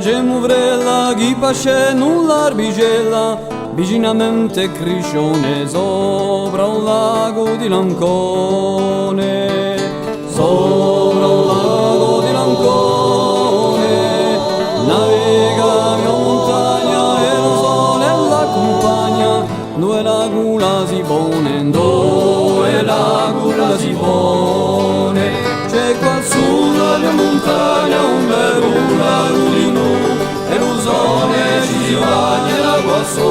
C'è muvrella, chi pasce nulla arbigella, vicinamente criscione, sopra un lago di Lancone, sopra un lago di Lancone, navega mia montagna e lo sole l'accompagna, dove la gula si pone, dove la gula si pone. C'è qua su la mia montagna un vero lago di nu e lo sole ci si bagna da qua su.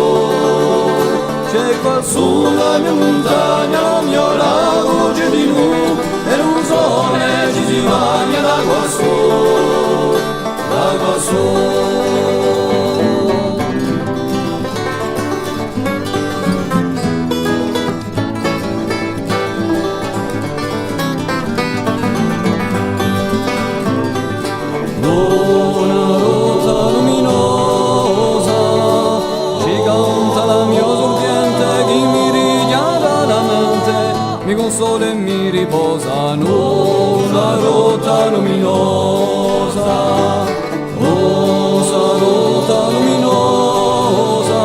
C'è qua su la mia montagna un mio lago c'è di nu e lo sole ci si bagna da qua su, da qua su. Mi consola e mi riposa, nuda rotta luminosa, rosa rotta luminosa,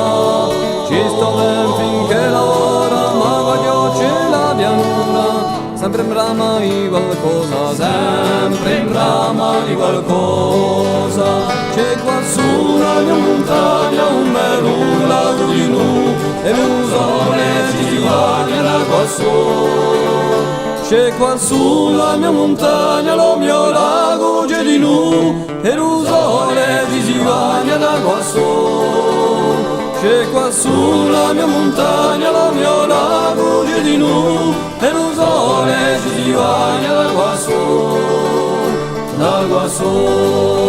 ci sto ben finché lavora, ma voglio c'è la pianura, sempre in brama di qualcosa, sempre in brama di qualcosa. C'è qua su la mia montagna un bel lago di nu e un sole ci si bagna da qua su. C'è qua su la mia montagna lo mio lago c'è di nu e un sole ci si bagna da qua su. C'è qua su la mia montagna lo mio lago c'è di nu e un sole ci si bagna da qua su, da qua su.